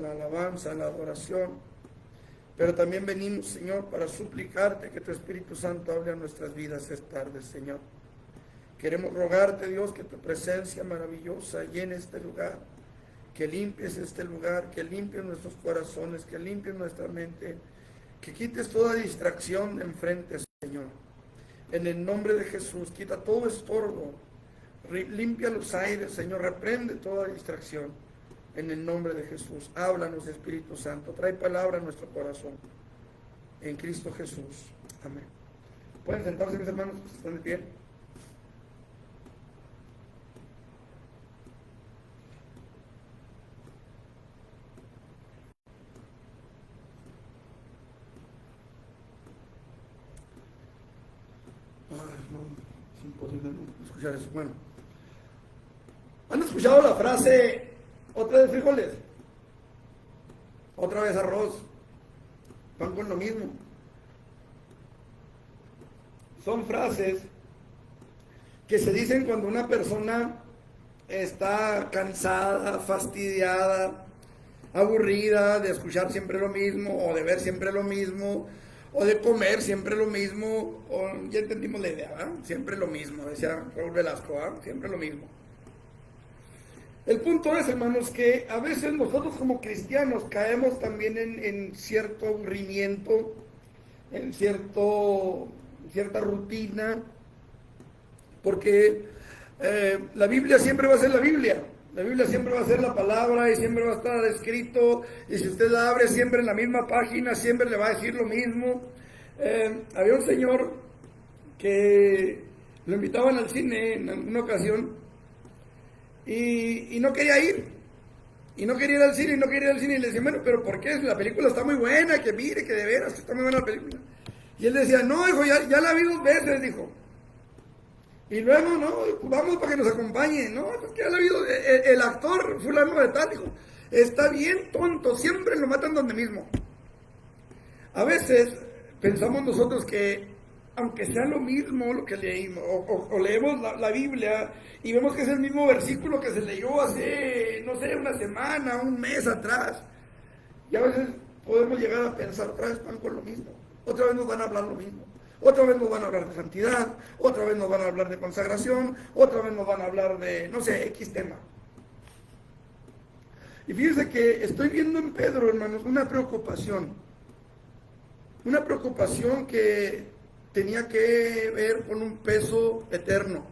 la alabanza, la adoración. Pero también venimos, Señor, para suplicarte que tu Espíritu Santo hable a nuestras vidas esta tarde, Señor. Queremos rogarte, Dios, que tu presencia maravillosa llene este lugar, que limpies este lugar, que limpies nuestros corazones, que limpies nuestra mente, que quites toda distracción de enfrente, Señor. En el nombre de Jesús, quita todo estorbo, limpia los aires, Señor, reprende toda distracción. En el nombre de Jesús, háblanos, Espíritu Santo, trae palabra a nuestro corazón. En Cristo Jesús. Amén. ¿Pueden sentarse, mis hermanos? ¿Están de pie? No, es imposible no escuchar eso. Bueno, ¿han escuchado la frase otra vez frijoles? Otra vez arroz. Van con lo mismo. Son frases que se dicen cuando una persona está cansada, fastidiada, aburrida de escuchar siempre lo mismo, o de ver siempre lo mismo, o de comer siempre lo mismo, o ya entendimos la idea, ¿verdad? Siempre lo mismo, decía Raúl Velasco, ¿verdad? Siempre lo mismo. El punto es, hermanos, que a veces nosotros como cristianos caemos también en cierto aburrimiento, en cierta rutina, porque la Biblia siempre va a ser la Biblia. La Biblia siempre va a ser la palabra y siempre va a estar escrito, y si usted la abre siempre en la misma página, siempre le va a decir lo mismo. Había un señor que lo invitaban al cine en una ocasión y no quería ir. Y no quería ir al cine, y no quería ir al cine, y le decía, bueno, pero ¿por qué? La película está muy buena, que mire, que de veras, que está muy buena la película. Y él decía, no, hijo, ya la vi 2 veces, dijo. Y luego, no, vamos para que nos acompañe. No, es que ya la vi, el actor fulano de tal, dijo, está bien tonto, siempre lo matan donde mismo. A veces pensamos nosotros que, aunque sea lo mismo lo que leímos, o leemos la Biblia y vemos que es el mismo versículo que se leyó hace, no sé, una semana, un mes atrás, y a veces podemos llegar a pensar, otra vez van con lo mismo, otra vez nos van a hablar lo mismo, otra vez nos van a hablar de santidad, otra vez nos van a hablar de consagración, otra vez nos van a hablar de, no sé, X tema. Y fíjense que estoy viendo en Pedro, hermanos, una preocupación que tenía que ver con un peso eterno,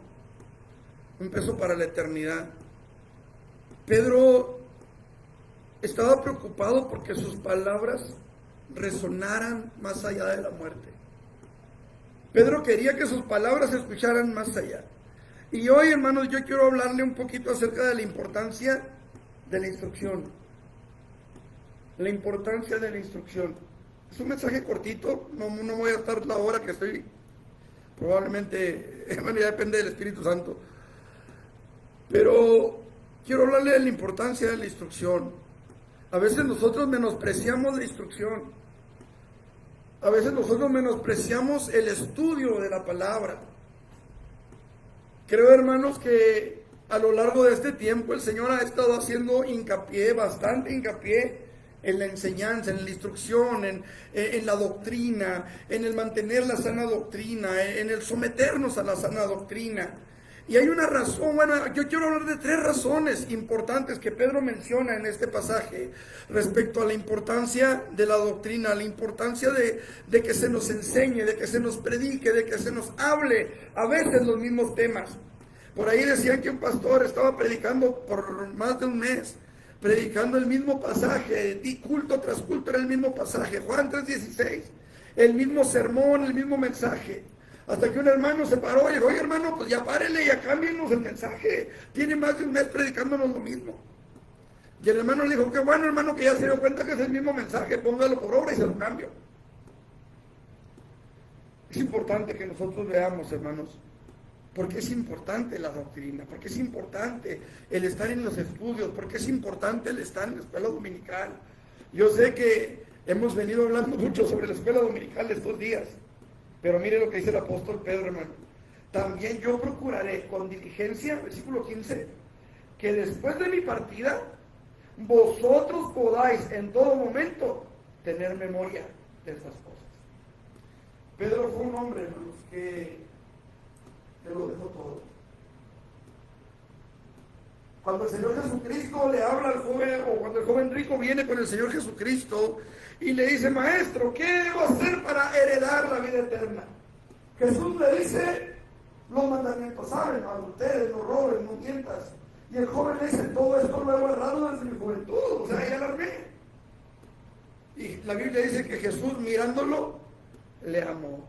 un peso para la eternidad. Pedro estaba preocupado porque sus palabras resonaran más allá de la muerte. Pedro quería que sus palabras se escucharan más allá. Y hoy, hermanos, yo quiero hablarle un poquito acerca de la importancia de la instrucción. La importancia de la instrucción. Es un mensaje cortito, no voy a estar la hora que estoy, probablemente, bueno, ya depende del Espíritu Santo. Pero quiero hablarle de la importancia de la instrucción. A veces nosotros menospreciamos la instrucción. A veces nosotros menospreciamos el estudio de la palabra. Creo, hermanos, que a lo largo de este tiempo el Señor ha estado haciendo hincapié, bastante hincapié, en la enseñanza, en la instrucción, en la doctrina, en el mantener la sana doctrina, en el someternos a la sana doctrina. Y hay una razón, bueno, yo quiero hablar de 3 razones importantes que Pedro menciona en este pasaje respecto a la importancia de la doctrina, la importancia de que se nos enseñe, de que se nos predique, de que se nos hable a veces los mismos temas. Por ahí decían que un pastor estaba predicando por más de un mes, predicando el mismo pasaje, y culto tras culto era el mismo pasaje, Juan 3:16, el mismo sermón, el mismo mensaje. Hasta que un hermano se paró y dijo, oye hermano, pues ya párele, ya cámbienos el mensaje, tiene más de un mes predicándonos lo mismo. Y el hermano le dijo, qué bueno hermano que ya se dio cuenta que es el mismo mensaje, póngalo por obra y se lo cambio. Es importante que nosotros veamos, hermanos, porque es importante la doctrina, porque es importante el estar en los estudios, porque es importante el estar en la escuela dominical. Yo sé que hemos venido hablando mucho sobre la escuela dominical estos días, pero mire lo que dice el apóstol Pedro, hermano. También yo procuraré con diligencia, versículo 15, que después de mi partida vosotros podáis en todo momento tener memoria de estas cosas. Pedro fue un hombre, hermanos, que lo dejó todo. Cuando el Señor Jesucristo le habla al joven, o cuando el joven rico viene con el Señor Jesucristo y le dice: maestro, ¿qué debo hacer para heredar la vida eterna? Jesús le dice los mandamientos: saben, no adulteres, no robes, no mientas. Y el joven le dice: todo esto lo he guardado desde mi juventud, o sea, ya lo armé. Y la Biblia dice que Jesús, mirándolo, le amó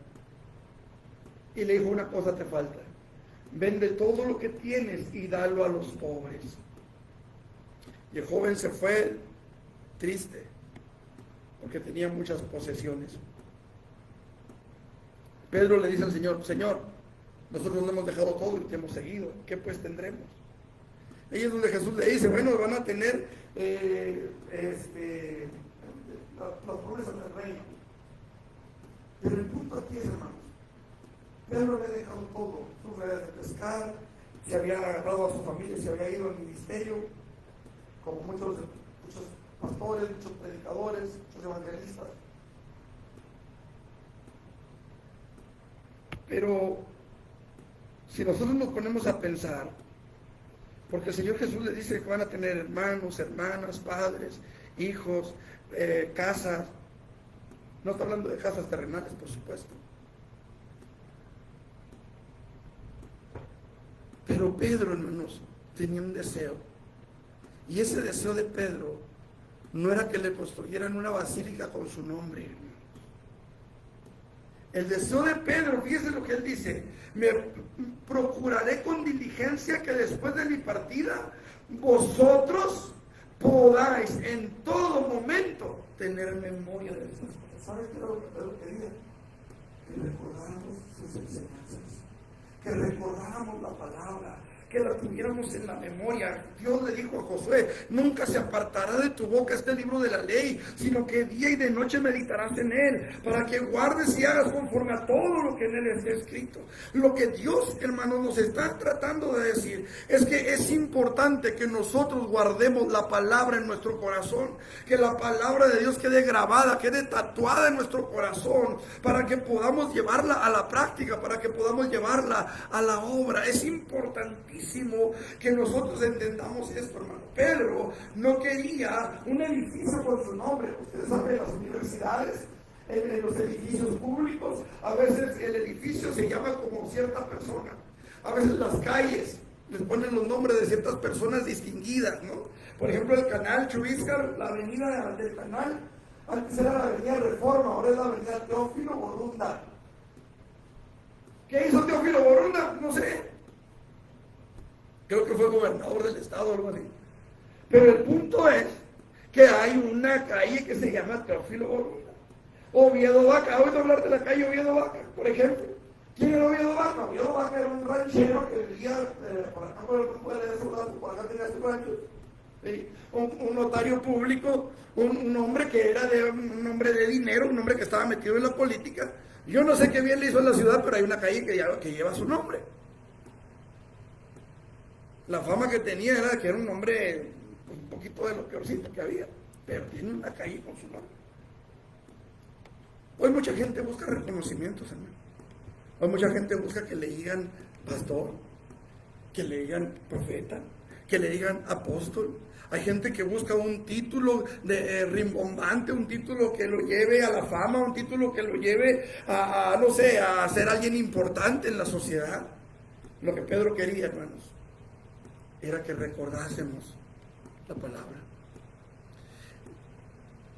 y le dijo: una cosa te falta, vende todo lo que tienes y dalo a los pobres. Y el joven se fue triste porque tenía muchas posesiones. Pedro le dice al Señor: Señor, nosotros no hemos dejado todo y te hemos seguido, ¿qué pues tendremos? Ahí es donde Jesús le dice: bueno, van a tener las promesas del reino. Pero el punto aquí es, hermanos, Pedro le ha dejado todo, sus redes de pescar, se había agarrado a su familia, se había ido al ministerio, como muchos pastores, muchos predicadores, muchos evangelistas. Pero si nosotros nos ponemos a pensar, porque el Señor Jesús le dice que van a tener hermanos, hermanas, padres, hijos, casas. No está hablando de casas terrenales, por supuesto. Pero Pedro, hermanos, tenía un deseo. Y ese deseo de Pedro no era que le construyeran una basílica con su nombre, hermanos. El deseo de Pedro, fíjese lo que él dice: me procuraré con diligencia que después de mi partida vosotros podáis en todo momento tener memoria de estas cosas. ¿Sabes qué era lo que Pedro quería? Que recordáramos sus enseñanzas, que recordáramos la palabra, que la tuviéramos en la memoria. Dios le dijo a Josué: nunca se apartará de tu boca este libro de la ley, sino que día y de noche meditarás en él, para que guardes y hagas conforme a todo lo que en él esté escrito. Lo que Dios, hermanos, nos está tratando de decir es que es importante que nosotros guardemos la palabra en nuestro corazón, que la palabra de Dios quede grabada, quede tatuada en nuestro corazón, para que podamos llevarla a la práctica, para que podamos llevarla a la obra. Es importantísimo que nosotros entendamos esto, hermano. Pedro no quería un edificio con su nombre. Ustedes saben, las universidades, en los edificios públicos, a veces el edificio se llama como cierta persona. A veces las calles les ponen los nombres de ciertas personas distinguidas, ¿no? Por ejemplo, el canal Chubíscar, la avenida del canal, antes era la avenida Reforma, ahora es la avenida Teófilo Borunda. ¿Qué hizo Teófilo Borunda? No sé. Creo que fue gobernador del estado o algo así. Pero el punto es que hay una calle que se llama Teófilo Borunda. Oviedo Vaca. ¿Has oído hablar de la calle Oviedo Vaca, por ejemplo? ¿Quién era Oviedo Vaca? Oviedo Vaca era un ranchero que vivía por acá por el rumbo de Soldado, por acá tenía su rancho. ¿Sí? Un notario público, un hombre que era un hombre de dinero, un hombre que estaba metido en la política. Yo no sé qué bien le hizo en la ciudad, pero hay una calle que lleva su nombre. La fama que tenía era que era un hombre un poquito de lo peorcito que había, pero tiene una calle con su nombre. Hoy mucha gente busca reconocimientos, hermano. Hoy mucha gente busca que le digan pastor, que le digan profeta, que le digan apóstol. Hay gente que busca un título rimbombante, un título que lo lleve a la fama, un título que lo lleve no sé, a ser alguien importante en la sociedad. Lo que Pedro quería, hermanos, era que recordásemos la palabra.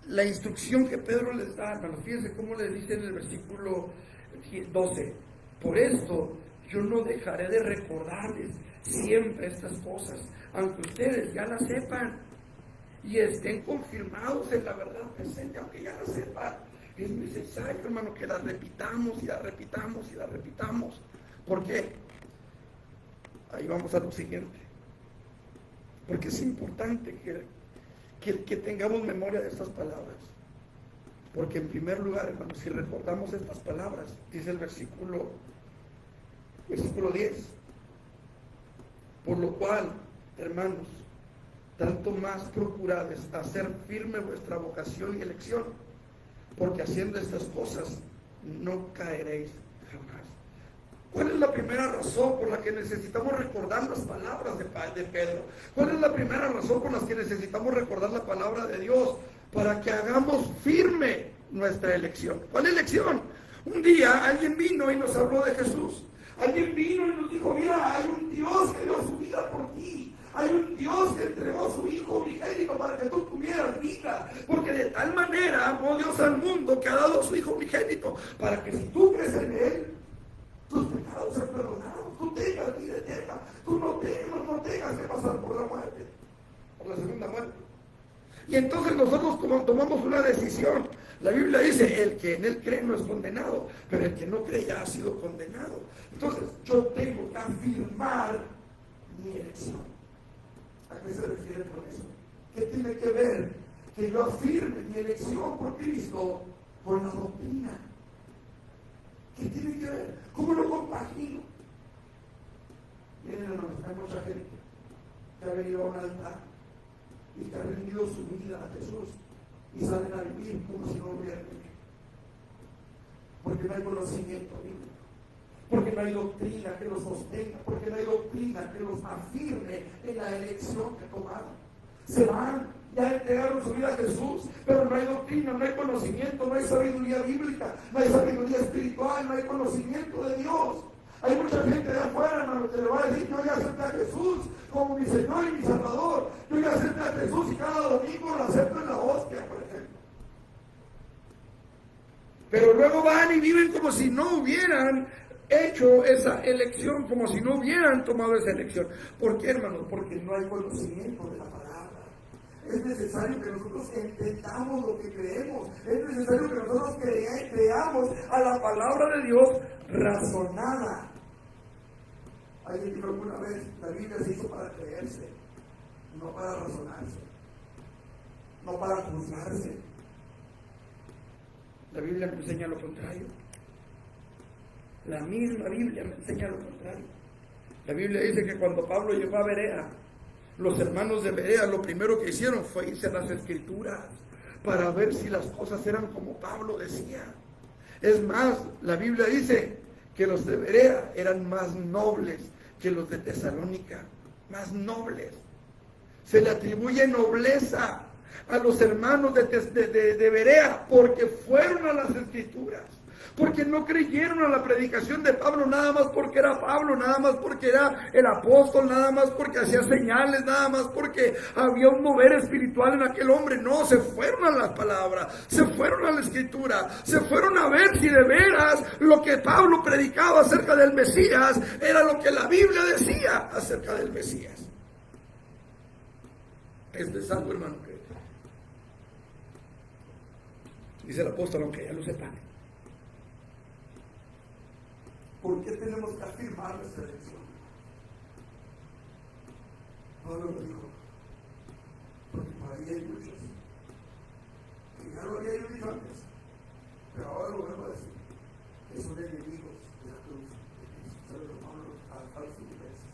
La instrucción que Pedro les da, hermanos, fíjense cómo le dice en el versículo 12: por esto yo no dejaré de recordarles siempre estas cosas, aunque ustedes ya las sepan y estén confirmados en la verdad presente. Aunque ya las sepan, es necesario, hermano, que las repitamos y las repitamos y las repitamos. ¿Por qué? Ahí vamos a lo siguiente. Porque es importante que tengamos memoria de estas palabras. Porque en primer lugar, hermanos, si recordamos estas palabras, dice el versículo 10, por lo cual, hermanos, tanto más procurad hacer firme vuestra vocación y elección, porque haciendo estas cosas no caeréis jamás. ¿Cuál es la primera razón por la que necesitamos recordar las palabras de Pedro? ¿Cuál es la primera razón por la que necesitamos recordar la palabra de Dios? Para que hagamos firme nuestra elección. ¿Cuál elección? Un día alguien vino y nos habló de Jesús. Alguien vino y nos dijo, mira, hay un Dios que dio su vida por ti. Hay un Dios que entregó a su Hijo unigénito para que tú tuvieras vida. Porque de tal manera amó Dios al mundo que ha dado a su Hijo unigénito para que si tú crees en Él, tus pecados sean perdonados, tú tengas vida eterna, tú no tengas que pasar por la muerte, por la segunda muerte. Y entonces nosotros tomamos una decisión. La Biblia dice, el que en Él cree no es condenado, pero el que no cree ya ha sido condenado. Entonces yo tengo que afirmar mi elección. ¿A qué se refiere con eso? ¿Qué tiene que ver que yo afirme mi elección por Cristo con la doctrina? ¿Qué tiene que ver? ¿Cómo lo compagino? Miren, hermanos, hay mucha gente que ha venido a un altar y que ha rendido su vida a Jesús y salen a vivir como si no hubieran vivido. Porque no hay conocimiento bíblico, porque no hay doctrina que los sostenga, porque no hay doctrina que los afirme en la elección que tomaron. Se van, ya entregaron su vida a Jesús, pero no hay doctrina, no hay conocimiento, no hay sabiduría bíblica, no hay sabiduría espiritual, no hay conocimiento de Dios. Hay mucha gente de afuera, hermano, que le va a decir, yo ya acepté a Jesús como mi Señor y mi Salvador. Yo ya acepté a Jesús y cada domingo lo acepto en la hostia, por ejemplo. Pero luego van y viven como si no hubieran hecho esa elección, como si no hubieran tomado esa elección. ¿Por qué, hermanos? Porque no hay conocimiento de la palabra. Es necesario que nosotros entendamos lo que creemos. Es necesario que nosotros creamos a la palabra de Dios razonada. Alguien dijo alguna vez, la Biblia se hizo para creerse, no para razonarse, no para juzgarse. La Biblia me enseña lo contrario. La misma Biblia me enseña lo contrario. La Biblia dice que cuando Pablo llegó a Berea, los hermanos de Berea lo primero que hicieron fue irse a las Escrituras para ver si las cosas eran como Pablo decía. Es más, la Biblia dice que los de Berea eran más nobles que los de Tesalónica, más nobles. Se le atribuye nobleza a los hermanos de Berea porque fueron a las Escrituras. Porque no creyeron a la predicación de Pablo nada más porque era Pablo, nada más porque era el apóstol, nada más porque hacía señales, nada más porque había un mover espiritual en aquel hombre. No, se fueron a las palabras, se fueron a la Escritura, se fueron a ver si de veras lo que Pablo predicaba acerca del Mesías era lo que la Biblia decía acerca del Mesías. Es algo, hermano, que dice el apóstol, aunque ya lo sepan. ¿Por qué tenemos que afirmar nuestra elección? Pablo lo dijo, porque por ahí hay muchos que ya lo había dicho antes, pero ahora lo vuelvo a decir, que son enemigos de la cruz de Cristo. ¿Sabe lo Pablo al filipenses?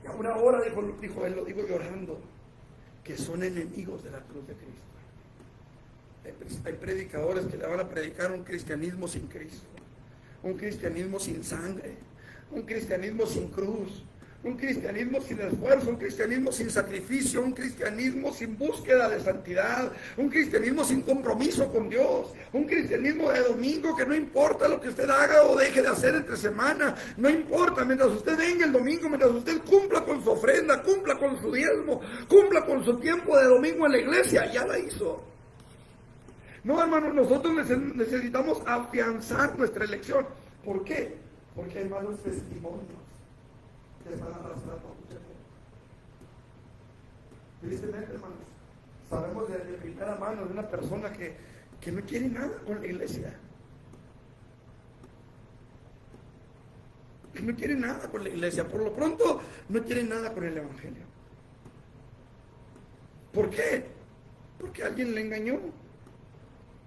Y aún ahora dijo él, lo digo llorando, que son enemigos de la cruz de Cristo. Hay predicadores que le van a predicar un cristianismo sin Cristo, un cristianismo sin sangre, un cristianismo sin cruz, un cristianismo sin esfuerzo, un cristianismo sin sacrificio, un cristianismo sin búsqueda de santidad, un cristianismo sin compromiso con Dios, un cristianismo de domingo que no importa lo que usted haga o deje de hacer entre semana, no importa, mientras usted venga el domingo, mientras usted cumpla con su ofrenda, cumpla con su diezmo, cumpla con su tiempo de domingo en la iglesia, ya la hizo. No, hermanos, nosotros necesitamos afianzar nuestra elección. ¿Por qué? Porque hay malos testimonios que están arrastrando a mucha gente. Tristemente, hermanos, sabemos de primera mano de una persona que no quiere nada con la iglesia. Que no quiere nada con la iglesia. Por lo pronto, no quiere nada con el evangelio. ¿Por qué? Porque alguien le engañó.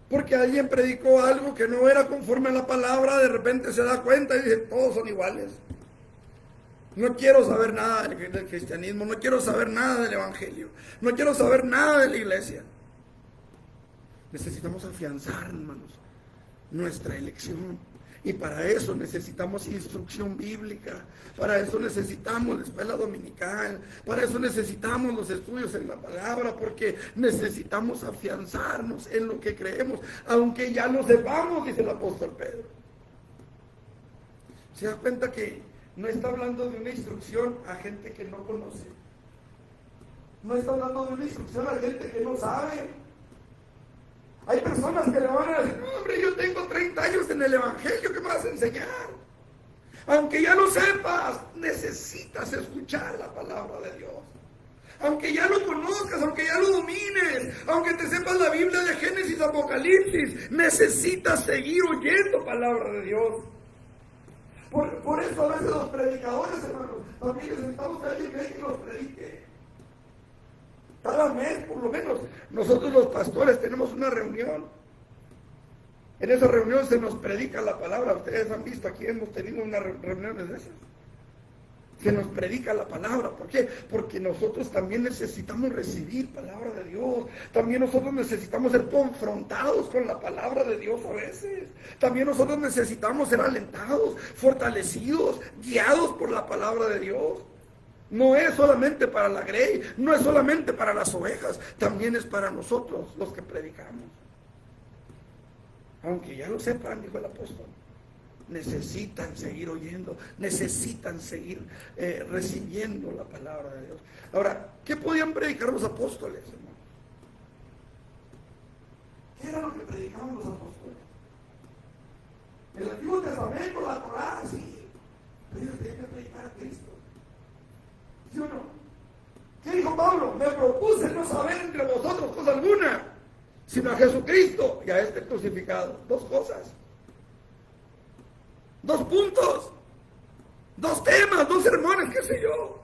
Porque alguien predicó algo que no era conforme a la palabra, de repente se da cuenta y dice, todos son iguales. No quiero saber nada del cristianismo, no quiero saber nada del evangelio, no quiero saber nada de la iglesia. Necesitamos afianzar, hermanos, nuestra elección. Y para eso necesitamos instrucción bíblica, para eso necesitamos la escuela dominical, para eso necesitamos los estudios en la palabra, porque necesitamos afianzarnos en lo que creemos, aunque ya lo sepamos, dice el apóstol Pedro. ¿Se da cuenta que no está hablando de una instrucción a gente que no conoce? No está hablando de una instrucción a gente que no sabe. Hay personas que le van a decir, no, hombre, yo tengo 30 años en el evangelio, ¿qué me vas a enseñar? Aunque ya lo sepas, necesitas escuchar la palabra de Dios. Aunque ya lo conozcas, aunque ya lo domines, aunque te sepas la Biblia de Génesis, Apocalipsis, necesitas seguir oyendo palabra de Dios. Por eso a veces los predicadores, hermanos, también necesitamos que alguien que los predique. Cada mes, por lo menos, nosotros los pastores tenemos una reunión. En esa reunión se nos predica la palabra. Ustedes han visto, aquí hemos tenido unas reuniones de esas. Se nos predica la palabra. ¿Por qué? Porque nosotros también necesitamos recibir palabra de Dios. También nosotros necesitamos ser confrontados con la palabra de Dios a veces. También nosotros necesitamos ser alentados, fortalecidos, guiados por la palabra de Dios. No es solamente para la grey, no es solamente para las ovejas, también es para nosotros los que predicamos. Aunque ya lo sepan, dijo el apóstol, necesitan seguir oyendo, necesitan seguir recibiendo la palabra de Dios. Ahora, ¿qué podían predicar los apóstoles, hermano? ¿Qué era lo que predicaban los apóstoles? El Antiguo Testamento, la Torá, sí, pero ellos tenían que predicar a Cristo. ¿Sí o no? ¿Qué dijo Pablo? Me propuse no saber entre vosotros cosa alguna, sino a Jesucristo y a este crucificado. Dos cosas. Dos puntos. Dos temas, dos sermones, qué sé yo.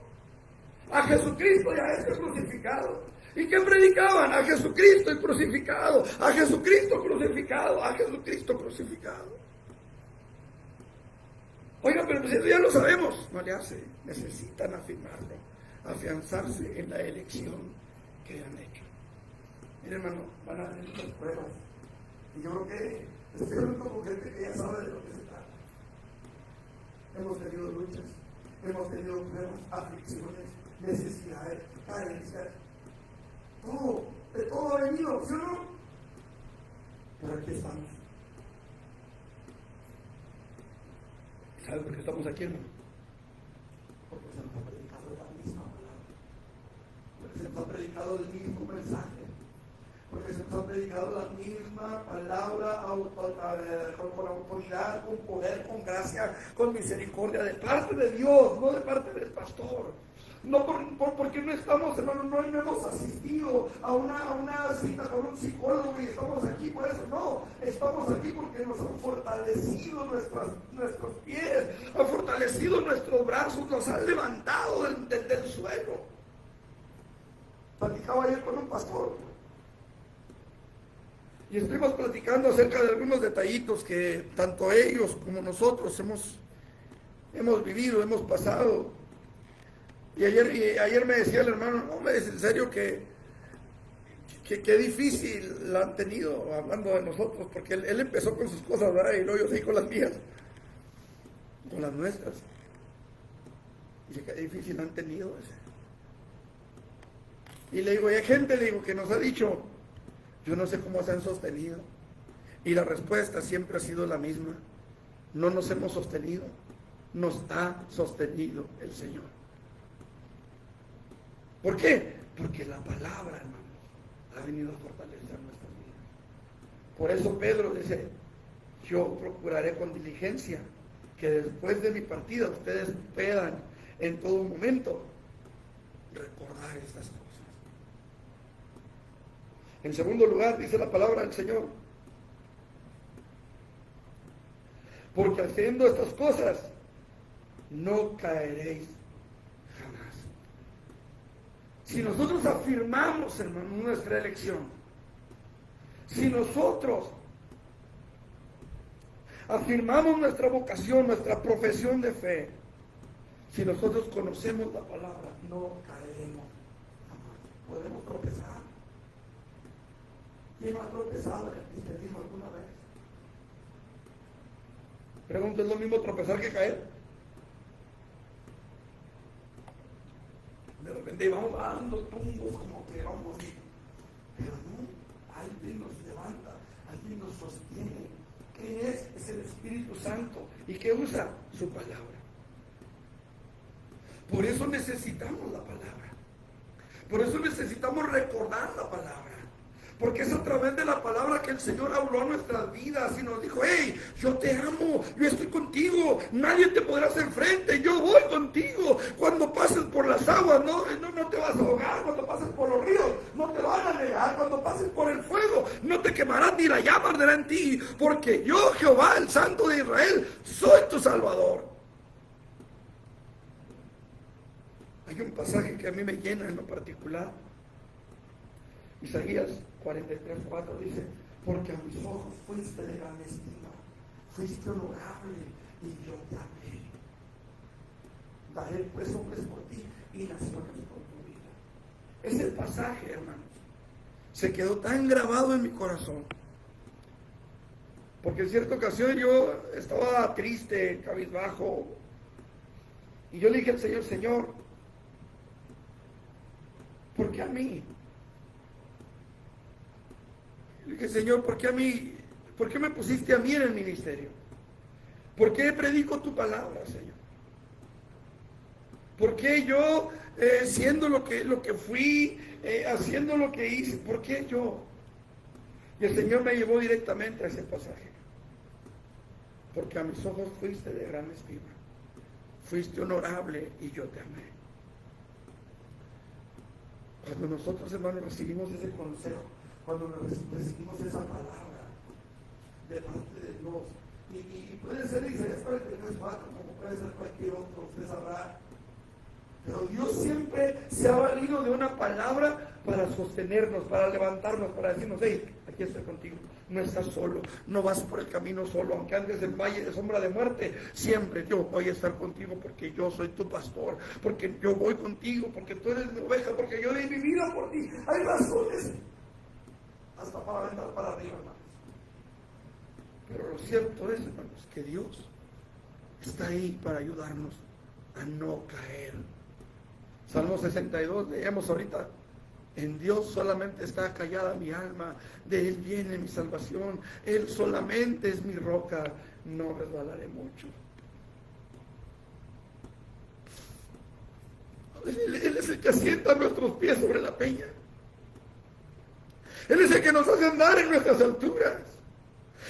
A Jesucristo y a este crucificado. ¿Y qué predicaban? A Jesucristo y crucificado. A Jesucristo crucificado. A Jesucristo crucificado. Oiga, pero pues eso ya lo sabemos. No le hace. Necesitan afirmarlo, afianzarse en la elección que han hecho. Miren, hermano, van a venir muchas pruebas. Y yo creo que estoy hablando con gente que ya sabe de lo que se trata. Hemos tenido luchas, hemos tenido pruebas, aflicciones, necesidades, carencias. Todo, de todo ha venido, ¿sí o no? Pero aquí estamos. ¿Sabes por qué estamos aquí, hermano? Porque se nos ha predicado la misma palabra. Porque se nos ha predicado el mismo mensaje. Porque se nos ha predicado la misma palabra con autoridad, con poder, con gracia, con misericordia de parte de Dios, no de parte del pastor. No porque no estamos, hermano, no hemos asistido a una cita con un psicólogo y estamos aquí por eso. No, estamos aquí porque nos han fortalecido nuestros pies, han fortalecido nuestros brazos, nos han levantado del suelo. Platicaba ayer con un pastor y estuvimos platicando acerca de algunos detallitos que tanto ellos como nosotros hemos vivido, hemos pasado. Y ayer me decía el hermano, no, me dice en serio que difícil la han tenido, hablando de nosotros, porque él empezó con sus cosas, ¿verdad? Y luego yo seguí con las mías, con las nuestras. Dice que difícil han tenido ese. Y le digo, y hay gente, le digo, que nos ha dicho, yo no sé cómo se han sostenido. Y la respuesta siempre ha sido la misma. No nos hemos sostenido, nos ha sostenido el Señor. ¿Por qué? Porque la palabra, hermanos, ha venido a fortalecer nuestras vidas. Por eso Pedro dice, yo procuraré con diligencia que después de mi partida ustedes puedan en todo momento recordar estas cosas. En segundo lugar, dice la palabra del Señor, porque haciendo estas cosas no caeréis jamás. Si nosotros afirmamos, hermano, nuestra elección, si nosotros afirmamos nuestra vocación, nuestra profesión de fe, Si nosotros conocemos la palabra, no caeremos. Podemos tropezar. ¿Quién ha tropezado en el cristianismo alguna vez? Pregunto, ¿es lo mismo tropezar que caer? De repente vamos dando tumbos como que vamos, pero no, alguien nos levanta, alguien nos sostiene. ¿Qué es? Es el Espíritu Santo. ¿Y qué usa? Su palabra. Por eso necesitamos la palabra. Por eso necesitamos recordar la palabra. Porque es a través de la palabra que el Señor habló a nuestras vidas y nos dijo: hey, yo te amo, yo estoy contigo, nadie te podrá hacer frente, yo voy contigo. Cuando pases por las aguas, no te vas a ahogar. Cuando pases por los ríos, no te van a negar. Cuando pases por el fuego, no te quemarás ni la llama arderá en ti. Porque yo, Jehová, el Santo de Israel, soy tu Salvador. Hay un pasaje que a mí me llena en lo particular. Isaías 43:4 dice: porque a mis ojos fuiste de gran estima, fuiste honorable y yo te amé. Daré pues hombres por ti y naciones por tu vida. Ese pasaje, hermanos, se quedó tan grabado en mi corazón. Porque en cierta ocasión yo estaba triste, cabizbajo, y yo le dije al Señor: Señor, ¿por qué a mí? Le dije: Señor, ¿por qué a mí? ¿Por qué me pusiste a mí en el ministerio? ¿Por qué predico tu palabra, Señor? ¿Por qué yo, siendo lo que fui, haciendo lo que hice, por qué yo? Y el Señor me llevó directamente a ese pasaje. Porque a mis ojos fuiste de gran estima, fuiste honorable y yo te amé. Cuando nosotros, hermanos, recibimos ese consejo, cuando recibimos esa palabra de parte de Dios, y puede ser Isaías 43:4, como puede ser cualquier otro, usted sabrá, pero Dios siempre se ha valido de una palabra para sostenernos, para levantarnos, para decirnos: hey, aquí estoy contigo, no estás solo, no vas por el camino solo, aunque andes en valle de sombra de muerte, siempre yo voy a estar contigo, porque yo soy tu pastor, porque yo voy contigo, porque tú eres mi oveja, porque yo di mi vida por ti. Hay razones hasta para aventar para arriba, hermanos. Pero lo cierto es, hermanos, que Dios está ahí para ayudarnos a no caer. Salmo 62, leemos ahorita: en Dios solamente está callada mi alma, de Él viene mi salvación, Él solamente es mi roca, no resbalaré mucho. Él es el que asienta nuestros pies sobre la peña. Él es el que nos hace andar en nuestras alturas.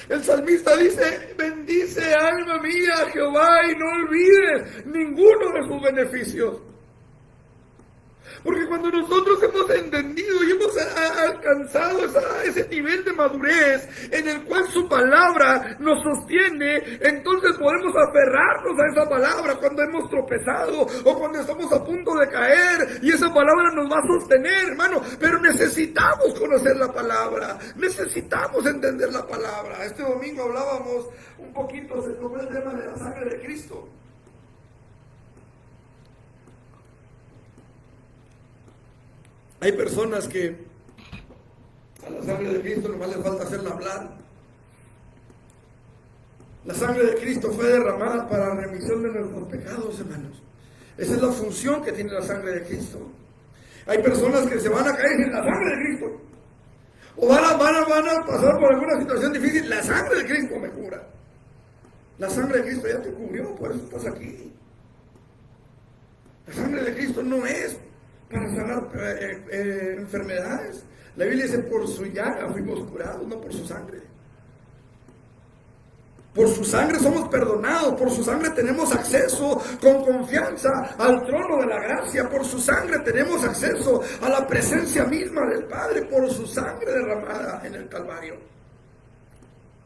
El salmista dice: bendice alma mía a Jehová y no olvides ninguno de sus beneficios. Porque cuando nosotros hemos entendido y hemos alcanzado ese nivel de madurez en el cual su palabra nos sostiene, entonces podemos aferrarnos a esa palabra cuando hemos tropezado o cuando estamos a punto de caer, y esa palabra nos va a sostener, hermano. Pero necesitamos conocer la palabra, necesitamos entender la palabra. Este domingo hablábamos un poquito sobre el tema de la sangre de Cristo. Hay personas que a la sangre de Cristo nomás les falta hacerla hablar. La sangre de Cristo fue derramada para la remisión de nuestros pecados, hermanos. Esa es la función que tiene la sangre de Cristo. Hay personas que se van a caer en la sangre de Cristo, o van a pasar por alguna situación difícil. La sangre de Cristo me cura. La sangre de Cristo ya te cubrió, por eso estás aquí. La sangre de Cristo no es para sanar enfermedades. La Biblia dice: por su llaga fuimos curados, no por su sangre. Por su sangre somos perdonados, por su sangre tenemos acceso con confianza al trono de la gracia, por su sangre tenemos acceso a la presencia misma del Padre, por su sangre derramada en el Calvario.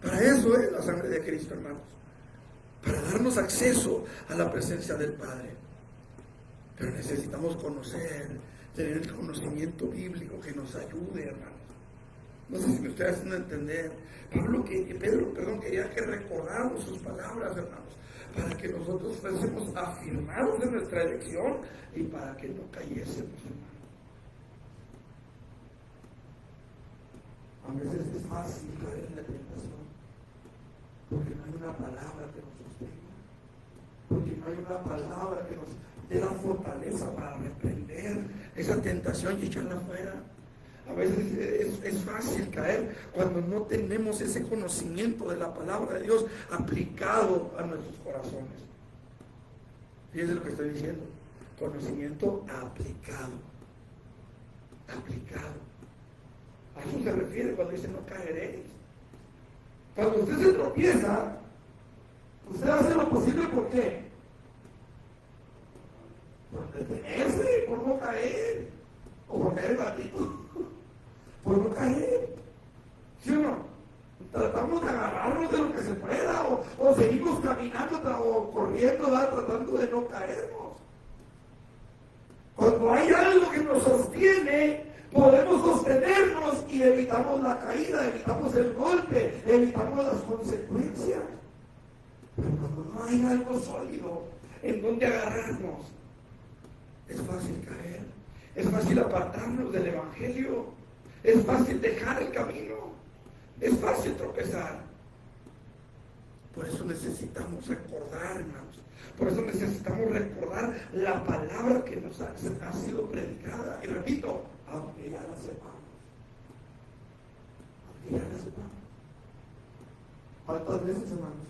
Para eso es la sangre de Cristo, hermanos, para darnos acceso a la presencia del Padre. Pero necesitamos conocer, tener el conocimiento bíblico que nos ayude, hermanos. No sé si me estoy haciendo entender. Pedro, quería que recordáramos sus palabras, hermanos, para que nosotros fuésemos afirmados en nuestra elección y para que no cayésemos, hermanos. A veces es fácil caer en la tentación, porque no hay una palabra que nos sostenga, porque no hay una palabra que nos dé la fortaleza para reprender esa tentación y echarla fuera. A veces es fácil caer cuando no tenemos ese conocimiento de la palabra de Dios aplicado a nuestros corazones. Fíjense lo que estoy diciendo, conocimiento aplicado. A eso se refiere cuando dice no caeréis. Cuando usted se tropieza, usted hace lo posible, ¿por qué? Por detenerse, por no caer, o por caer ratito, por no caer, ¿sí o no? Tratamos de agarrarnos de lo que se pueda, o seguimos caminando o corriendo, tratando de no caernos. Cuando hay algo que nos sostiene, podemos sostenernos y evitamos la caída, evitamos el golpe, evitamos las consecuencias. Pero cuando no hay algo sólido en donde agarrarnos, es fácil caer, es fácil apartarnos del Evangelio, es fácil dejar el camino, es fácil tropezar. Por eso necesitamos recordar, hermanos. Por eso necesitamos recordar la palabra que nos ha sido predicada. Y repito, aunque ya la sepamos. ¿Cuántas veces, hermanos?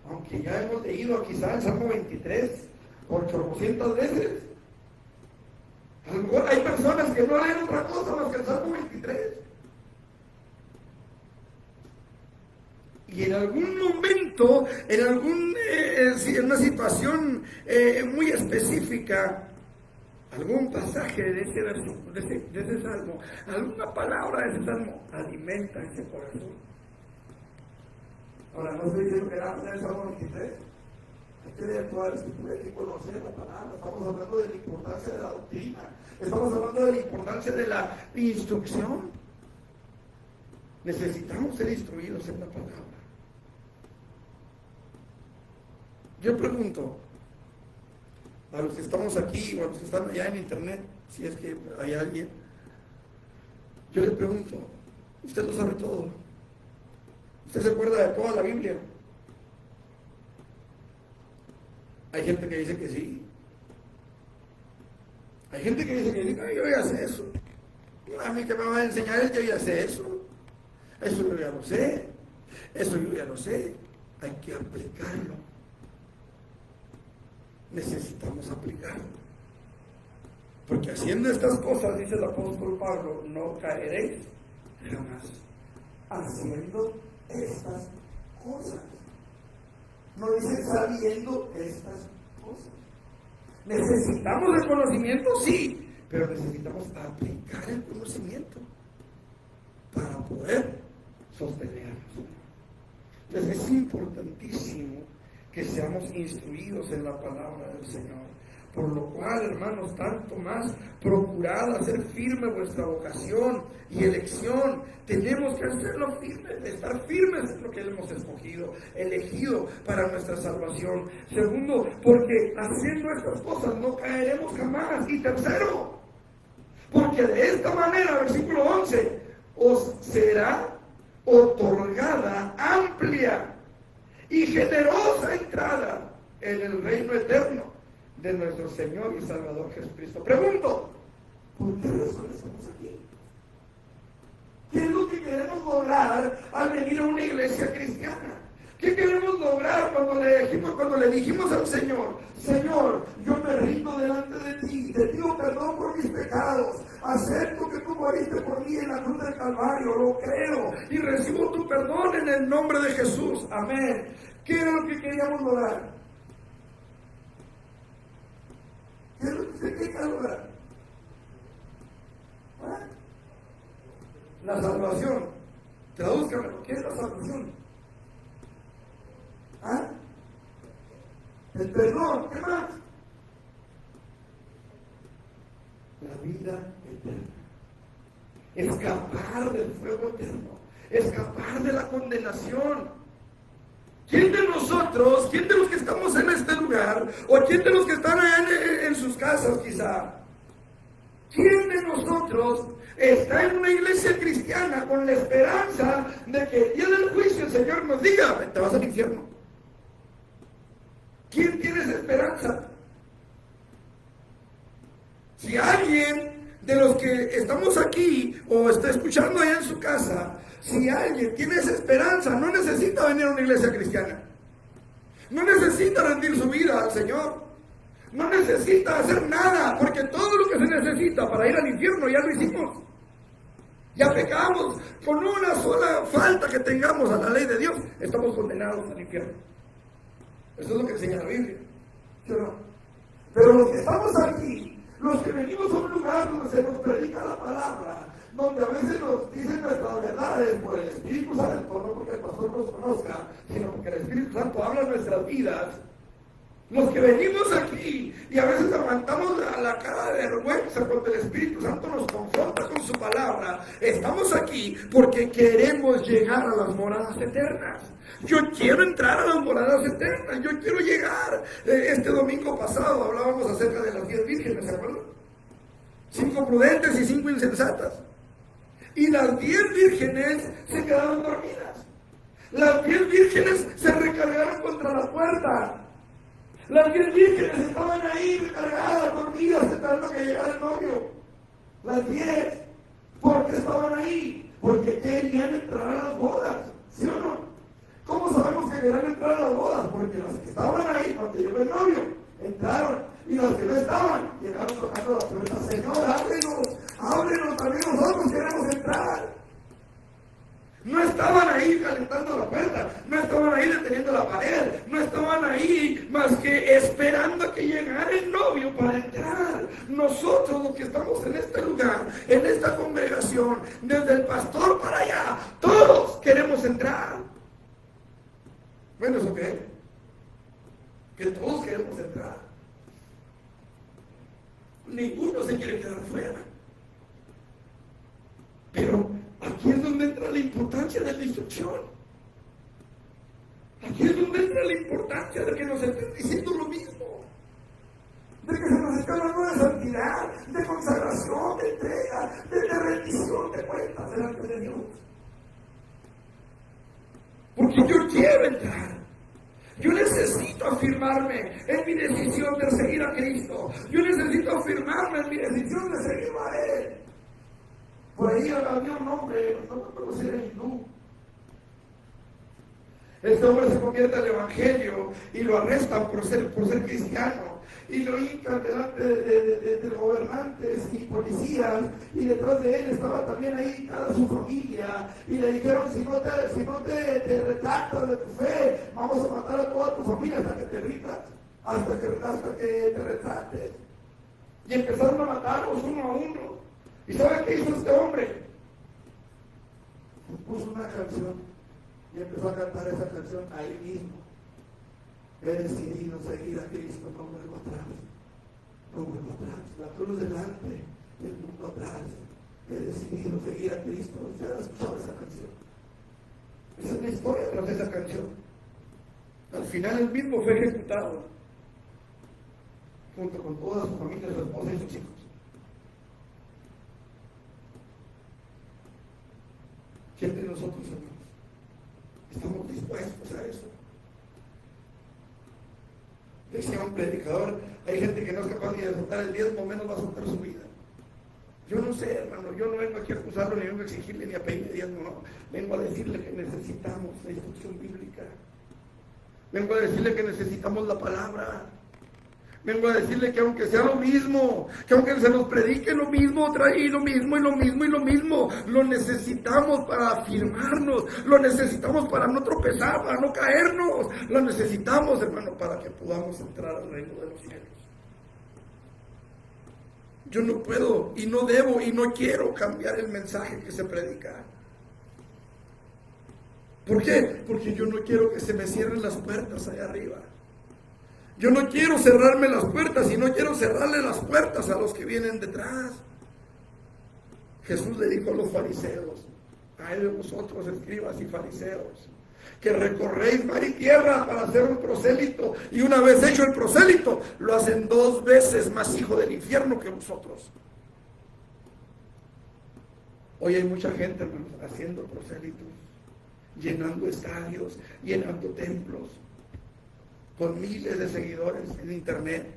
Aunque ya hemos leído quizá el Salmo 23 800 veces. A lo mejor hay personas que no leen otra cosa más que el Salmo 23. Y en algún momento, en una situación muy específica, algún pasaje de ese versículo, de ese salmo, alguna palabra de ese salmo alimenta ese corazón. Ahora, no estoy diciendo que era el Salmo 23. Hay que leer toda la escritura, hay que conocer la palabra. Estamos hablando de la importancia de la doctrina, estamos hablando de la importancia de la instrucción. Necesitamos ser instruidos en la palabra. Yo pregunto a los que estamos aquí o a los que están allá en internet, si es que hay alguien, yo le pregunto, usted lo sabe todo, usted se acuerda de toda la Biblia. Hay gente que dice que sí, hay gente que dice que sí. No, yo ya sé eso, a mí que me va a enseñar es que yo ya sé eso yo ya lo sé, eso yo ya lo sé. Hay que aplicarlo. Necesitamos aplicarlo, porque haciendo estas cosas, dice el apóstol Pablo, no caeréis jamás. Haciendo estas cosas, no dice sabiendo estas cosas. Necesitamos el conocimiento, sí, pero necesitamos aplicar el conocimiento para poder sostenernos. Entonces es importantísimo que seamos instruidos en la palabra del Señor. Por lo cual, hermanos, tanto más procurad hacer firme vuestra vocación y elección. Tenemos que hacerlo firme, estar firmes en lo que hemos escogido, elegido para nuestra salvación. Segundo, porque haciendo estas cosas no caeremos jamás. Y tercero, porque de esta manera, versículo 11, os será otorgada amplia y generosa entrada en el reino eterno de nuestro Señor y Salvador Jesucristo. Pregunto, ¿por qué razón estamos aquí? ¿Qué es lo que queremos lograr al venir a una iglesia cristiana? ¿Qué queremos lograr cuando le dijimos al Señor, Señor, yo me rindo delante de ti, te pido perdón por mis pecados, acepto que tú moriste por mí en la cruz del Calvario, lo creo y recibo tu perdón en el nombre de Jesús, amén? ¿Qué era lo que queríamos lograr? ¿Qué es lo que usted quería lograr? ¿Ah? La salvación. Tradúzcamelo, ¿qué es la salvación? ¿Ah? El perdón, ¿qué más? La vida eterna. escapar del fuego eterno, escapar de la condenación. ¿Quién de nosotros, quién de los que estamos en este lugar, o quién de los que están allá en sus casas quizá, quién de nosotros está en una iglesia cristiana con la esperanza de que el día del juicio el Señor nos diga, te vas al infierno? ¿Quién tiene esa esperanza? Si alguien de los que estamos aquí o está escuchando allá en su casa, si alguien tiene esa esperanza, no necesita venir a una iglesia cristiana, no necesita rendir su vida al Señor, no necesita hacer nada, porque todo lo que se necesita para ir al infierno ya lo hicimos. Ya pecamos. Con una sola falta que tengamos a la ley de Dios, estamos condenados al infierno. Eso es lo que enseña la Biblia, ¿sí o no? Pero los que estamos aquí, los que venimos a un lugar donde se nos predica la palabra, donde a veces nos dicen nuestras verdades por el Espíritu Santo, no porque el pastor nos conozca, sino porque el Espíritu Santo habla en nuestras vidas. Los que venimos aquí y a veces aguantamos la cara de vergüenza cuando el Espíritu Santo nos confronta con su palabra, estamos aquí porque queremos llegar a las moradas eternas. Yo quiero entrar a las moradas eternas, yo quiero llegar. Este domingo pasado hablábamos acerca de las 10 vírgenes, ¿se acuerdan? 5 prudentes y 5 insensatas. Y las 10 vírgenes se quedaron dormidas. Las 10 vírgenes se recargaron contra la puerta. Las 10 vírgenes estaban ahí recargadas, dormidas, esperando que llegara el novio. Las 10. ¿Por qué estaban ahí? Porque querían entrar a las bodas, ¿sí o no? ¿Cómo sabemos que querían entrar a las bodas? Porque las que estaban ahí cuando llegó el novio, entraron. Y las que no estaban, llegaron tocando la puerta. Señor, ábrenos, también nosotros queremos entrar. No estaban ahí calentando la puerta, no estaban ahí deteniendo la pared, no estaban ahí más que esperando a que llegara el novio para entrar. Nosotros los que estamos en este lugar, en esta congregación, desde el pastor para allá, todos queremos entrar. Bueno, ¿eso qué? Que todos queremos entrar. Ninguno se quiere quedar fuera. Pero aquí es donde entra la importancia de la instrucción. Aquí es donde entra la importancia de que nos estén diciendo lo mismo. De que se nos esté hablando de santidad, de consagración, de entrega, de rendición de cuentas delante de Dios. Porque yo quiero entrar. Yo necesito afirmarme en mi decisión de seguir a Cristo. Yo necesito afirmarme en mi decisión de seguirlo a Él. Por ahí había un hombre, no me acuerdo si era hindú. Este hombre se convierte al Evangelio y lo arrestan por ser cristiano. Y lo hincan delante de gobernantes y policías. Y detrás de él estaba también ahí toda su familia. Y le dijeron, si no te retractas de tu fe, vamos a matar a toda tu familia hasta que te rindas. Hasta que te retractes. Y empezaron a matarlos uno a uno. ¿Y saben qué hizo este hombre? Puso una canción y empezó a cantar esa canción ahí mismo. He decidido seguir a Cristo, no vuelvo atrás. No vuelvo atrás. La cruz delante, el mundo atrás. He decidido seguir a Cristo. ¿Usted ha escuchado esa canción? Esa es la historia tras esa canción. Al final él mismo fue ejecutado, junto con toda su familia, su esposa y sus hijos. ¿Quién de nosotros, hermanos, estamos dispuestos a eso? Decía un predicador, hay gente que no es capaz ni de soltar el 10%, menos va a soltar su vida. Yo no sé, hermano, yo no vengo aquí a acusarlo, ni vengo a exigirle, ni a pedirle diezmo, no. Vengo a decirle que necesitamos la instrucción bíblica. Vengo a decirle que necesitamos la palabra. Vengo a decirle que aunque sea lo mismo, que aunque se nos predique lo mismo, trae lo mismo y lo mismo y lo mismo, lo necesitamos para afirmarnos, lo necesitamos para no tropezar, para no caernos, lo necesitamos, hermano, para que podamos entrar al reino de los cielos. Yo no puedo y no debo y no quiero cambiar el mensaje que se predica. ¿Por qué? Porque yo no quiero que se me cierren las puertas allá arriba. Yo no quiero cerrarme las puertas y no quiero cerrarle las puertas a los que vienen detrás. Jesús le dijo a los fariseos: ay de vosotros, escribas y fariseos, que recorréis mar y tierra para hacer un prosélito, y una vez hecho el prosélito, lo hacen 2 veces más hijo del infierno que vosotros. Hoy hay mucha gente, hermanos, haciendo prosélitos, llenando estadios, llenando templos, con miles de seguidores en internet.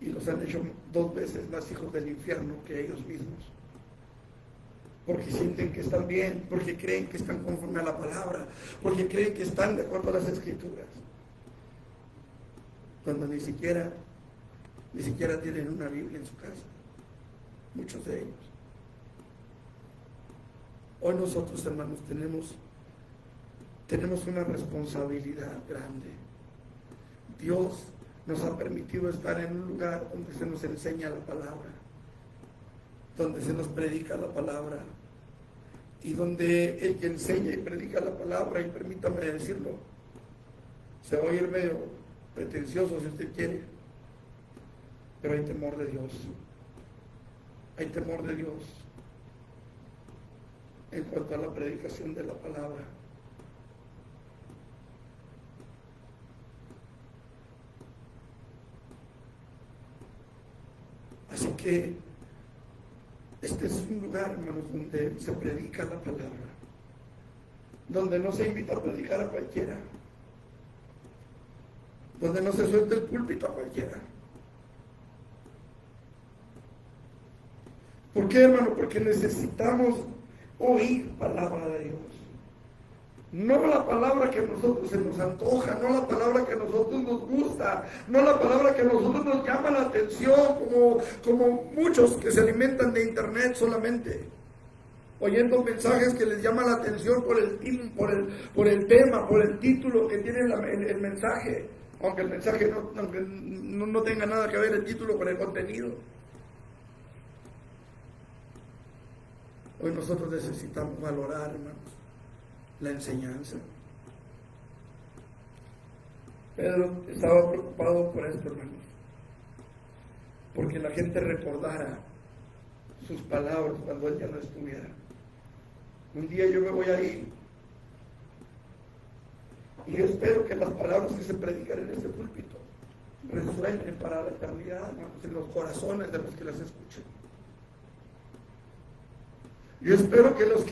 Y los han hecho 2 veces más hijos del infierno que ellos mismos. Porque sienten que están bien, porque creen que están conforme a la palabra, porque creen que están de acuerdo a las escrituras. Cuando ni siquiera tienen una Biblia en su casa. Muchos de ellos. Hoy nosotros, hermanos, tenemos una responsabilidad grande. Dios nos ha permitido estar en un lugar donde se nos enseña la palabra, donde se nos predica la palabra, y donde el que enseña y predica la palabra, y permítame decirlo, se va a oír medio pretencioso si usted quiere, pero hay temor de Dios. Hay temor de Dios en cuanto a la predicación de la palabra. Así que este es un lugar, hermanos, donde se predica la palabra, donde no se invita a predicar a cualquiera, donde no se suelta el púlpito a cualquiera. ¿Por qué, hermano? Porque necesitamos oír palabra de Dios. No la palabra que a nosotros se nos antoja, no la palabra que a nosotros nos gusta, no la palabra que a nosotros nos llama la atención, como muchos que se alimentan de internet solamente, oyendo mensajes que les llama la atención por el tema, por el título que tiene el mensaje, aunque el mensaje no tenga nada que ver el título con el contenido. Hoy nosotros necesitamos valorar, hermanos, la enseñanza. Pedro estaba preocupado por esto, hermanos, porque la gente recordara sus palabras cuando él ya no estuviera. Un día yo me voy a ir, y yo espero que las palabras que se predican en este púlpito resuenen para la eternidad, hermanos, en los corazones de los que las escuchen. Yo espero que los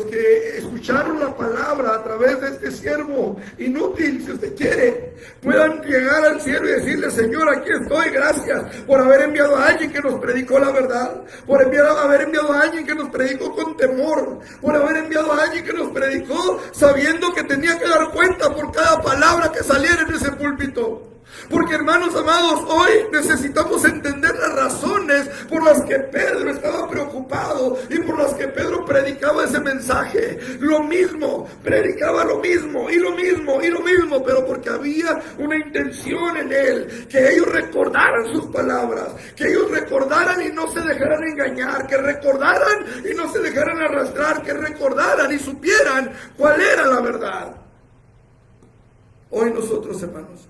que escucharon la palabra a través de este siervo inútil, si usted quiere, puedan llegar al cielo y decirle: Señor, aquí estoy, gracias por haber enviado a alguien que nos predicó la verdad, por haber enviado a alguien que nos predicó con temor, por haber enviado a alguien que nos predicó sabiendo que tenía que dar cuenta por cada palabra que saliera en ese púlpito. Porque, hermanos amados, hoy necesitamos entender las razones por las que Pedro estaba preocupado y por las que Pedro predicaba ese mensaje. Lo mismo, predicaba lo mismo y lo mismo y lo mismo, pero porque había una intención en él, que ellos recordaran sus palabras, que ellos recordaran y no se dejaran engañar, que recordaran y no se dejaran arrastrar, que recordaran y supieran cuál era la verdad. Hoy nosotros, hermanos,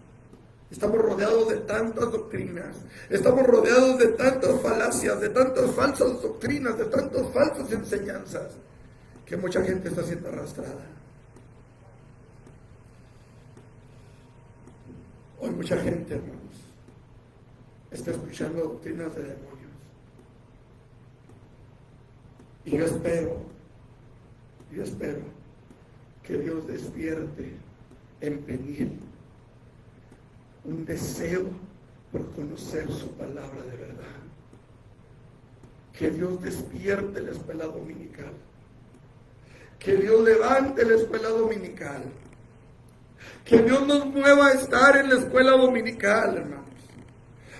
estamos rodeados de tantas doctrinas, estamos rodeados de tantas falacias, de tantas falsas doctrinas, de tantas falsas enseñanzas, que mucha gente está siendo arrastrada. Hoy mucha gente, hermanos, está escuchando doctrinas de demonios. Y yo espero que Dios despierte en Peniel un deseo por conocer su palabra de verdad. Que Dios despierte la escuela dominical. Que Dios levante la escuela dominical. Que Dios nos mueva a estar en la escuela dominical, hermanos.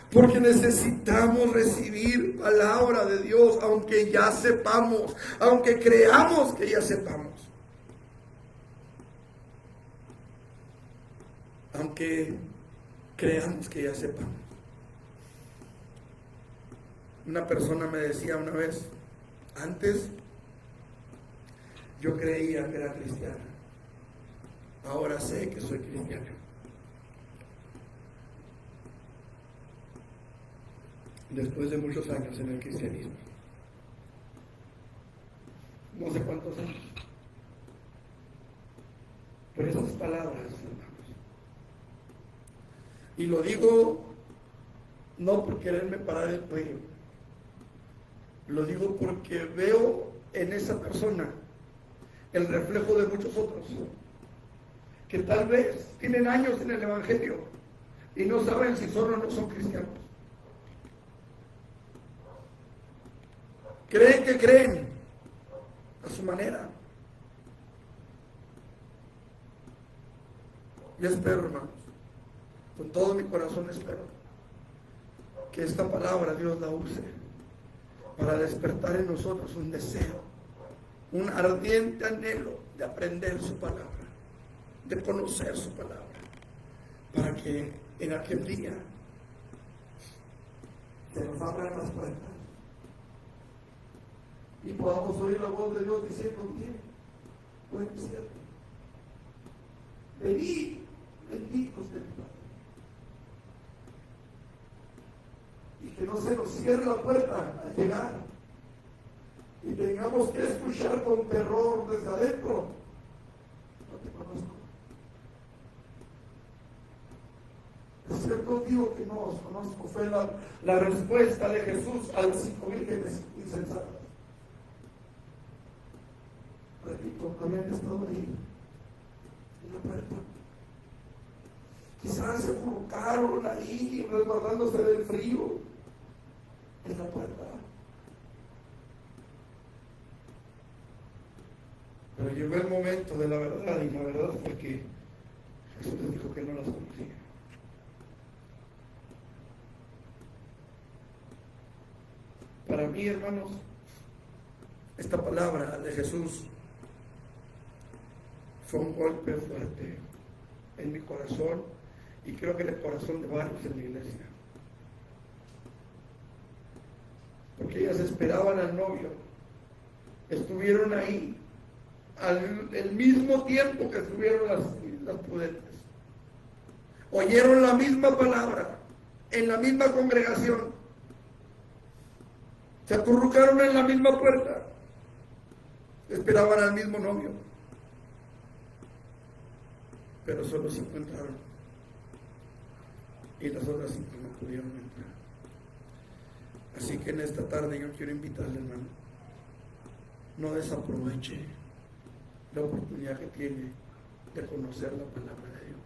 Porque necesitamos recibir palabra de Dios, aunque ya sepamos, aunque creamos que ya sepamos. Aunque creamos que ya sepamos. Una persona me decía una vez: antes yo creía que era cristiana, ahora sé que soy cristiana. después de muchos años en el cristianismo. No sé cuántos años. Pero esas palabras, hermanos, y lo digo no por quererme parar el cuello, lo digo porque veo en esa persona el reflejo de muchos otros que tal vez tienen años en el Evangelio y no saben si son o no son cristianos. Creen que creen a su manera. Yo espero, hermanos, con todo mi corazón espero que esta palabra Dios la use para despertar en nosotros un deseo, un ardiente anhelo de aprender su palabra, de conocer su palabra, para que en aquel día se nos abran las puertas y podamos oír la voz de Dios diciendo: bien, buen siervo, venid, benditos de mi Padre. Y que no se nos cierre la puerta al llegar y tengamos que escuchar con terror desde adentro: no te conozco. Es cierto, digo que no os conozco. Fue la respuesta de Jesús a las 5 vírgenes insensatas. Repito, habían estado ahí en la puerta. Quizás se colocaron ahí resguardándose del frío en la puerta. Pero llegó el momento de la verdad, y la verdad fue que Jesús les dijo que no las conocía. Para mí, hermanos, esta palabra de Jesús fue un golpe fuerte en mi corazón, y creo que en el corazón de varios en la iglesia. Porque ellas esperaban al novio, estuvieron ahí al mismo tiempo que estuvieron las prudentes, oyeron la misma palabra en la misma congregación, se acurrucaron en la misma puerta, esperaban al mismo novio, pero solo 5 entraron y las otras 5 no pudieron entrar. Así que en esta tarde yo quiero invitarle, hermano, no desaproveche la oportunidad que tiene de conocer la palabra de Dios.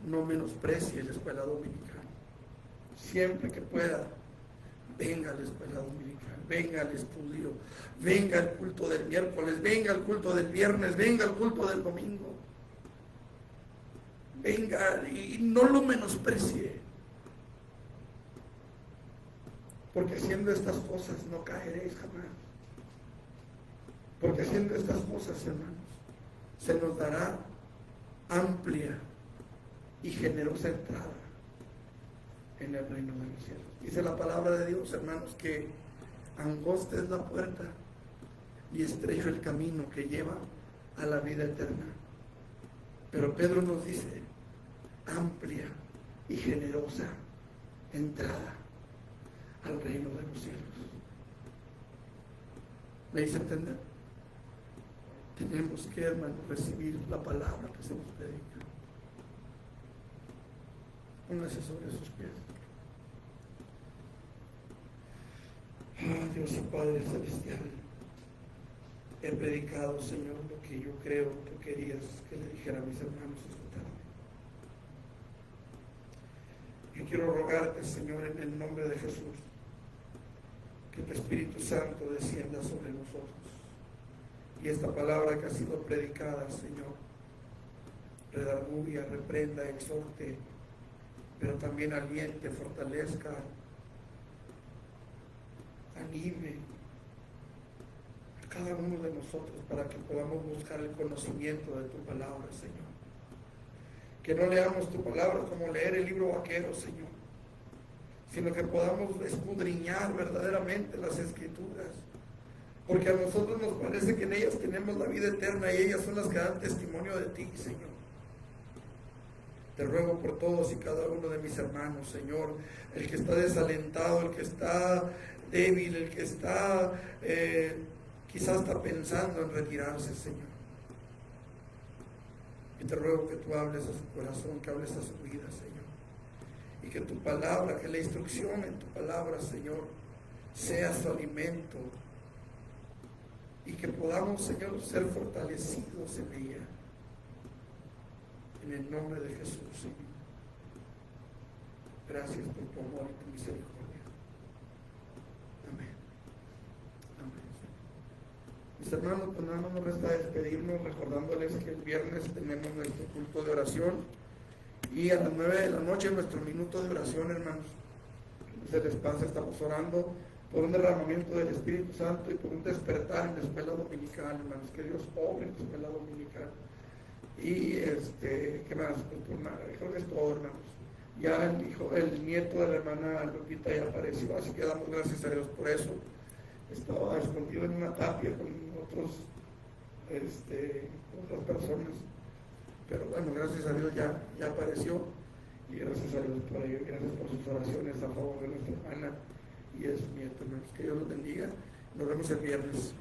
No menosprecie la escuela dominical. Siempre que pueda, venga a la escuela dominical, venga al estudio, venga al culto del miércoles, venga al culto del viernes, venga al culto del domingo. Venga y no lo menosprecie. Porque haciendo estas cosas no caeréis jamás. Porque haciendo estas cosas, hermanos, se nos dará amplia y generosa entrada en el reino de los cielos. Dice la palabra de Dios, hermanos, que angosta es la puerta y estrecho el camino que lleva a la vida eterna. Pero Pedro nos dice, amplia y generosa entrada al reino de los cielos. ¿Me hice entender? Tenemos que, hermanos, recibir la palabra que se nos predica. Póngase sobre sus pies. Dios y Padre Celestial, he predicado, Señor, lo que yo creo que querías que le dijera a mis hermanos esta tarde. Yo quiero rogarte, Señor, en el nombre de Jesús, que tu Espíritu Santo descienda sobre nosotros. Y esta palabra que ha sido predicada, Señor, redarguya, reprenda, exhorte, pero también aliente, fortalezca, anime a cada uno de nosotros para que podamos buscar el conocimiento de tu palabra, Señor. Que no leamos tu palabra como leer el libro vaquero, Señor, sino que podamos escudriñar verdaderamente las Escrituras, porque a nosotros nos parece que en ellas tenemos la vida eterna y ellas son las que dan testimonio de ti, Señor. Te ruego por todos y cada uno de mis hermanos, Señor, el que está desalentado, el que está débil, el que está quizás está pensando en retirarse, Señor. Y te ruego que tú hables a su corazón, que hables a su vida, Señor. Y que tu palabra, que la instrucción en tu palabra, Señor, sea su alimento. Y que podamos, Señor, ser fortalecidos en ella. En el nombre de Jesús, Señor. Gracias por tu amor y tu misericordia. Amén. Amén. Mis hermanos, pues nada más nos resta despedirnos recordándoles que el viernes tenemos nuestro culto de oración y a las 9 de la noche nuestro minuto de oración, hermanos. Se les pasa, estamos orando por un derramamiento del Espíritu Santo y por un despertar en la escuela dominical, hermanos. Que Dios obre en la escuela dominical. Y ¿qué más? Pues nada, creo que es todo, hermanos. Ya el nieto de la hermana Lupita ya apareció, así que damos gracias a Dios por eso. Estaba escondido en una tapia con otras personas, pero bueno, gracias a Dios ya apareció, y gracias a Dios por ello, gracias por sus oraciones a favor de nuestra hermana y de su nieto, hermanos. Que Dios los bendiga. Nos vemos el viernes.